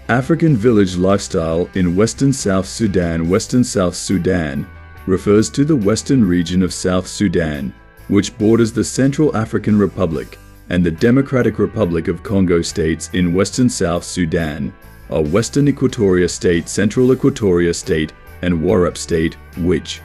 African village lifestyle in Western South Sudan. Western South Sudan refers to the western region of South Sudan, which borders the Central African Republic and the Democratic Republic of Congo states in Western South Sudan, are Western Equatoria State, Central Equatoria State, and Warrap State, which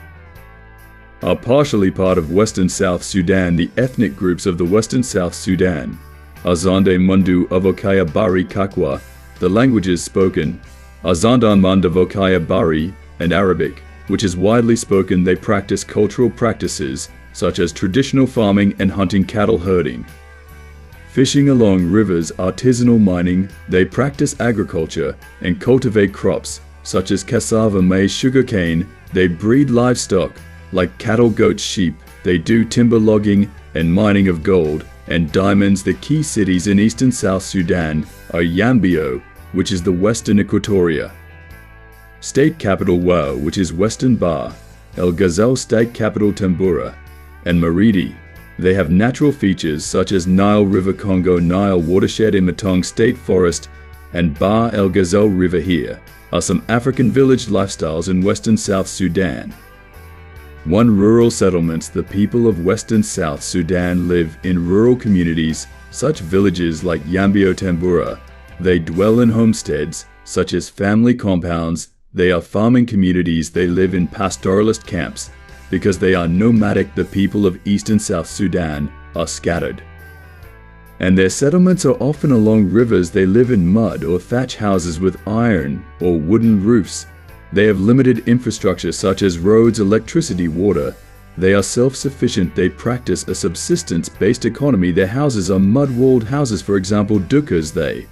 are partially part of Western South Sudan. The ethnic groups of the Western South Sudan are Zande Mundu Avokaya Bari Kakwa. The languages spoken are Zandan Manda Vokaya Bari and Arabic, which is widely spoken. They practice cultural practices such as traditional farming and hunting, cattle herding, fishing along rivers, artisanal mining. They practice agriculture and cultivate crops such as cassava, maize, sugarcane. They breed livestock like cattle, goats, sheep. They do timber logging and mining of gold and diamonds. The key cities in eastern South Sudan are Yambio, which is the Western Equatoria State capital, Wau, which is Western Bar, El Ghazal State capital, Tambura, and Maridi. They have natural features such as Nile River, Congo Nile watershed in Matong State Forest, and Bar El Ghazal River. Here are some African village lifestyles in Western South Sudan. 1. Rural settlements. The people of Western South Sudan live in rural communities, such villages like Yambio, Tambura. They dwell in homesteads, such as family compounds. They are farming communities. They live in pastoralist camps. Because they are nomadic, the people of Eastern South Sudan are scattered, and their settlements are often along rivers. They live in mud or thatch houses with iron or wooden roofs. They have limited infrastructure such as roads, electricity, water. They are self-sufficient. They practice a subsistence-based economy. Their houses are mud-walled houses, for example, dukas. They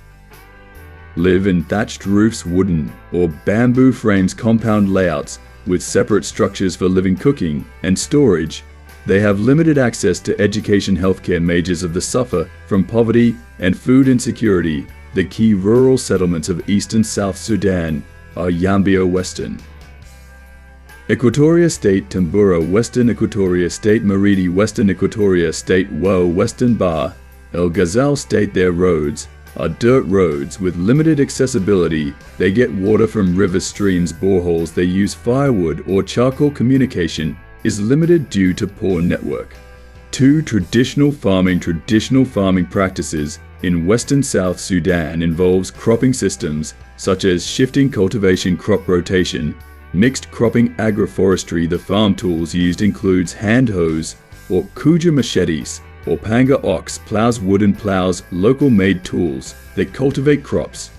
live in thatched roofs, wooden or bamboo frames, compound layouts with separate structures for living, cooking, and storage. They have limited access to education, healthcare. Majors of the suffer from poverty and food insecurity. The key rural settlements of Eastern South Sudan are Yambio, Western Equatoria State, Tambura, Western Equatoria State, Maridi, Western Equatoria State, Wau, Western Bar, El Ghazal State. Their roads are dirt roads with limited accessibility. They get water from rivers, streams, boreholes. They use firewood or charcoal. Communication is limited due to poor network. 2. Traditional farming. Traditional farming practices in Western South Sudan involves cropping systems such as shifting cultivation, crop rotation, mixed cropping, agroforestry. The farm tools used includes hand hoes or kuja machetes, or panga ox plows, wooden plows, local-made tools. They cultivate crops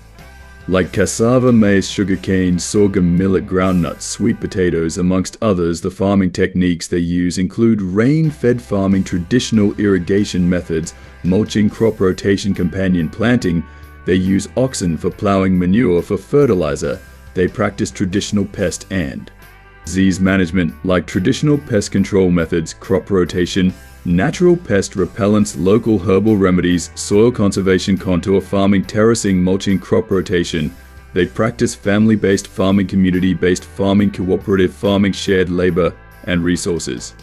like cassava, maize, sugarcane, sorghum, millet, groundnuts, sweet potatoes, amongst others. The farming techniques they use include rain-fed farming, traditional irrigation methods, mulching, crop rotation, companion planting. They use oxen for plowing, manure for fertilizer. They practice traditional pest and disease management like traditional pest control methods, crop rotation, natural pest repellents, local herbal remedies, soil conservation, contour farming, terracing, mulching, crop rotation. They practice family-based farming, community-based farming, cooperative farming, shared labor and resources.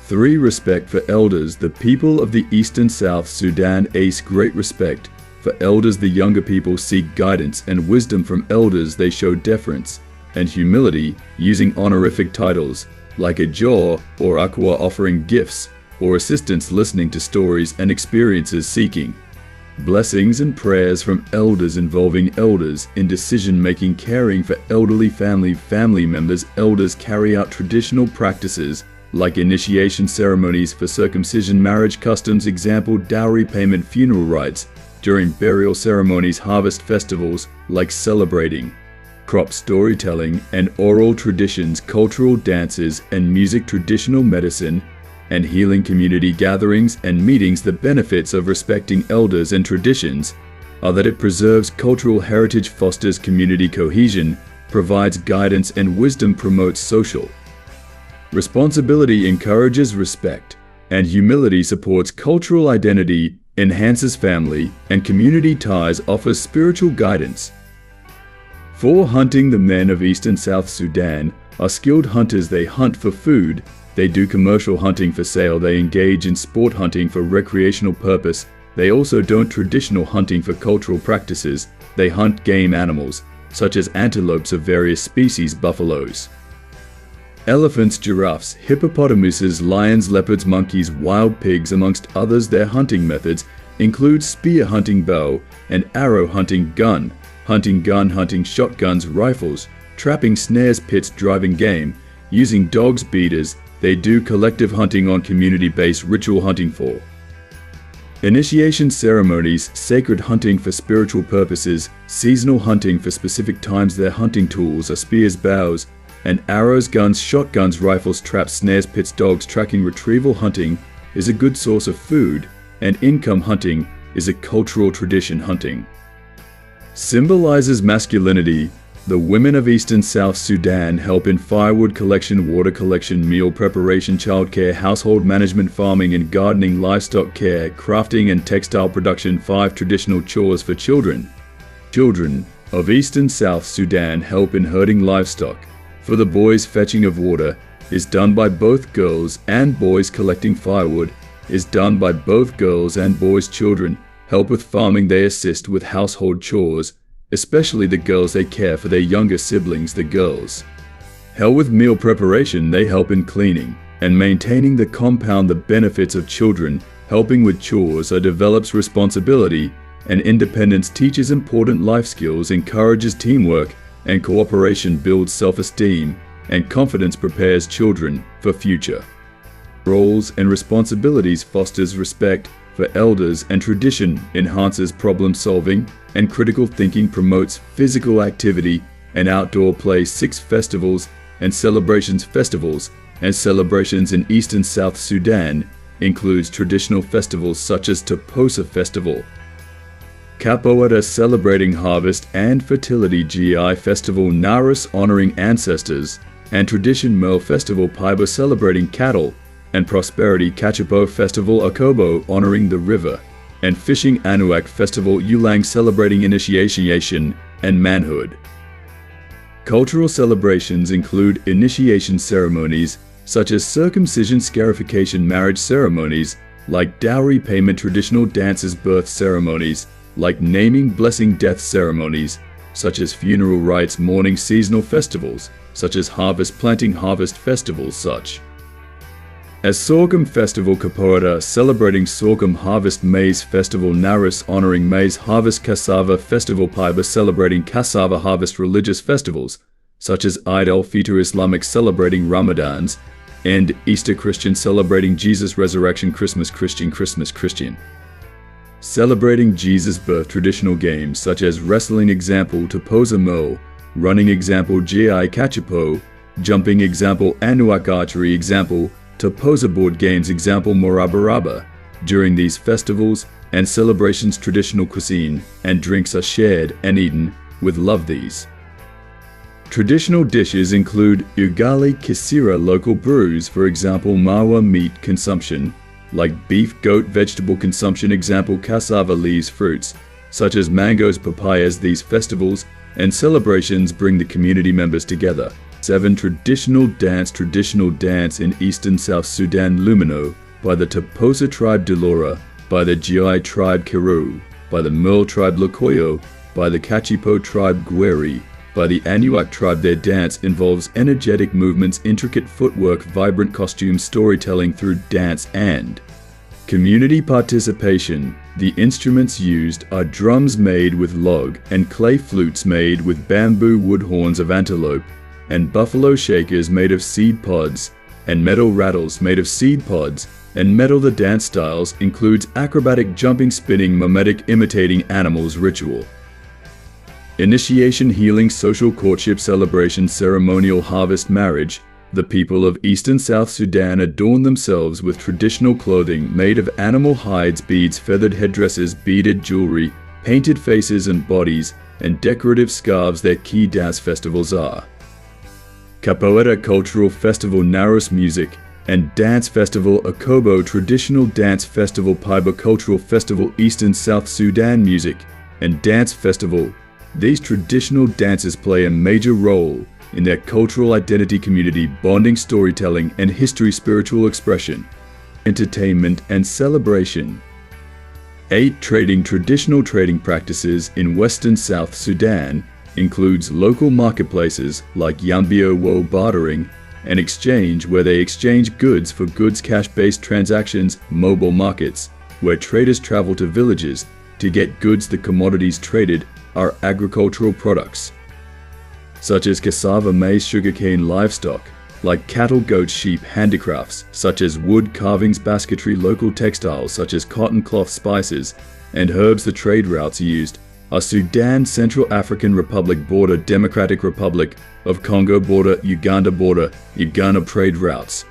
3. Respect for elders. The people of the Eastern South Sudan ace great respect for elders. The younger people seek guidance and wisdom from elders. They show deference and humility using honorific titles like a jaw or aqua, offering gifts or assistance, listening to stories and experiences, seeking blessings and prayers from elders, involving elders in decision-making, caring for elderly family members. Elders carry out traditional practices like initiation ceremonies for circumcision, marriage customs, example, dowry payment, funeral rites during burial ceremonies, harvest festivals like celebrating crop, storytelling and oral traditions, cultural dances and music, traditional medicine and healing, community gatherings and meetings. The benefits of respecting elders and traditions are that it preserves cultural heritage, fosters community cohesion, provides guidance and wisdom, promotes social responsibility, encourages respect and humility, supports cultural identity, enhances family and community ties, offers spiritual guidance. 4. Hunting. The men of Eastern South Sudan are skilled hunters. They hunt for food. They do commercial hunting for sale. They engage in sport hunting for recreational purpose. They also don't traditional hunting for cultural practices They hunt game animals, such as antelopes of various species, buffaloes. Elephants, giraffes, hippopotamuses, lions, leopards, monkeys, wild pigs, amongst others. Their hunting methods include spear hunting, bow and arrow hunting, gun hunting shotguns, rifles, trapping snares, pits, driving game, using dogs, beaters. They do collective hunting on community-based ritual hunting for initiation ceremonies, sacred hunting for spiritual purposes, seasonal hunting for specific times. Their hunting tools are spears, bows and arrows, guns, shotguns, rifles, traps, snares, pits, dogs. Tracking retrieval hunting is a good source of food, and income hunting is a cultural tradition. Hunting symbolizes masculinity. The women of Eastern South Sudan help in firewood collection, water collection, meal preparation, childcare, household management, farming and gardening, livestock care, crafting and textile production. 5 traditional chores for children. Children of Eastern South Sudan help in herding livestock. For the boys, fetching of water is done by both girls and boys. Collecting firewood is done by both girls and boys. Children help with farming. They assist with household chores, especially the girls. They care for their younger siblings, the girls. Help with meal preparation. They help in cleaning and maintaining the compound. The benefits of children helping with chores are develops responsibility and independence, teaches important life skills, encourages teamwork and cooperation, builds self-esteem and confidence, prepares children for future roles and responsibilities, fosters respect for elders and tradition, enhances problem solving and critical thinking, promotes physical activity and outdoor play. 6 festivals and celebrations. Festivals and celebrations in Eastern South Sudan includes traditional festivals such as Toposa Festival, Capoeira celebrating harvest and fertility, GI Festival, Narus honoring ancestors and tradition, Merle Festival, Paiba celebrating cattle and prosperity, Kachipo Festival, Akobo honoring the river and fishing, Anuak Festival, Ulang celebrating initiation and manhood. Cultural celebrations include initiation ceremonies such as circumcision, scarification, marriage ceremonies like dowry payment, traditional dances, birth ceremonies like naming, blessing, death ceremonies such as funeral rites, mourning, seasonal festivals such as harvest, planting, harvest festivals such as Sorghum Festival, Capoeira celebrating sorghum harvest, Maize Festival, Narus honoring maize harvest, Cassava Festival, Paiba celebrating cassava harvest, religious festivals such as Eid al-Fitr, Islamic celebrating Ramadans, and Easter, Christian celebrating Jesus' resurrection, Christmas Christian celebrating Jesus' birth. Traditional games such as wrestling, example Toposa Mo, running, example GI Kachipo, jumping, example Anuak, archery, example Toposa, board games, example Morabaraba. During these festivals and celebrations, traditional cuisine and drinks are shared and eaten with love. These traditional dishes include ugali, kisira, local brews, for example mawa, meat consumption like beef, goat, vegetable consumption, example cassava leaves, fruits such as mangoes, papayas. These festivals and celebrations bring the community members together. 7 traditional dance in Eastern South Sudan, Lumino by the Toposa tribe Delora, by the Gi tribe Kiru, by the Merle tribe Lokoyo, by the Kachipo tribe Gweri, by the Anuak tribe. Their dance involves energetic movements, intricate footwork, vibrant costumes, storytelling through dance and community participation. The instruments used are drums made with log and clay, flutes made with bamboo, wood horns of antelope and buffalo, shakers made of seed pods and metal rattles made of seed pods and metal. The dance styles includes acrobatic, jumping, spinning, mimetic, imitating animals, ritual, initiation, healing, social, courtship, celebration, ceremonial, harvest, marriage. The people of Eastern South Sudan adorn themselves with traditional clothing made of animal hides, beads, feathered headdresses, beaded jewelry, painted faces and bodies, and decorative scarves. Their key dance festivals are Capoeira Cultural Festival, Narus Music and Dance Festival, Akobo Traditional Dance Festival, Paiba Cultural Festival, Eastern South Sudan Music and Dance Festival. These traditional dances play a major role in their cultural identity, community bonding, storytelling and history, spiritual expression, entertainment and celebration. 8. Traditional trading practices in Western South Sudan includes local marketplaces like Yambio Wo bartering, and exchange where they exchange goods for goods, cash-based transactions, mobile markets, where traders travel to villages to get goods. The commodities traded are agricultural products, such as cassava, maize, sugarcane, livestock, like cattle, goats, sheep, handicrafts, such as wood carvings, basketry, local textiles, such as cotton, cloth, spices, and herbs. The trade routes used are Sudan, Central African Republic border, Democratic Republic of Congo border, Uganda trade routes.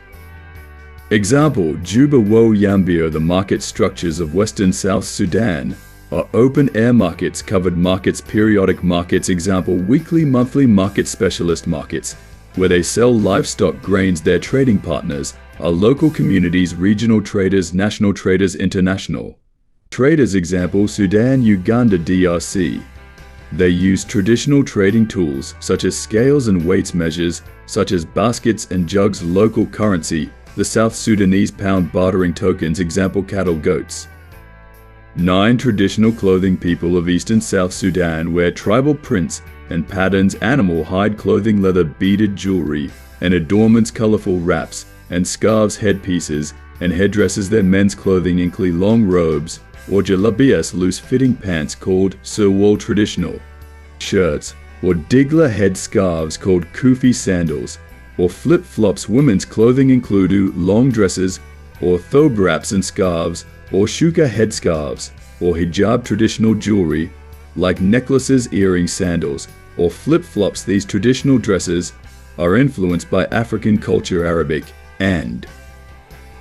Example, Juba Wo Yambio. The market structures of Western South Sudan are open-air markets, covered markets, periodic markets. Example, weekly, monthly market, specialist markets, where they sell livestock, grains. Their trading partners are local communities, regional traders, national traders, international traders. Example, Sudan, Uganda, DRC. They use traditional trading tools such as scales and weights, measures such as baskets and jugs. Local currency, the South Sudanese pound, bartering tokens. Example, cattle, goats. 9. Traditional clothing. People of Eastern South Sudan wear tribal prints and patterns, animal hide clothing, leather, beaded jewelry, and adornments, colorful wraps and scarves, headpieces, and headdresses. Their men's clothing include long robes or jalabias, loose-fitting pants called surwal, traditional shirts, or digla head scarves called kufi, sandals, or flip-flops. Women's clothing include long dresses or thobe wraps and scarves, or shuka headscarves, or hijab, traditional jewelry like necklaces, earrings, sandals, or flip-flops. These traditional dresses are influenced by African culture, Arabic and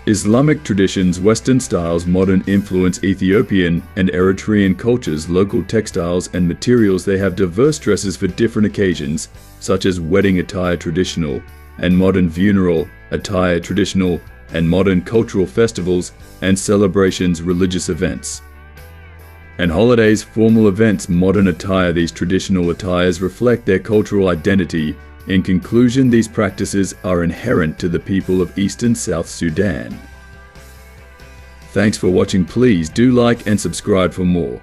Islamic traditions, Western styles, modern influence, Ethiopian and Eritrean cultures, local textiles and materials. They have diverse dresses for different occasions, such as wedding attire, traditional and modern, funeral attire, traditional and modern, cultural festivals and celebrations, religious events and holidays, formal events, modern attire. These traditional attires reflect their cultural identity. In conclusion, these practices are inherent to the people of Eastern South Sudan. Thanks for watching. Please do like and subscribe for more.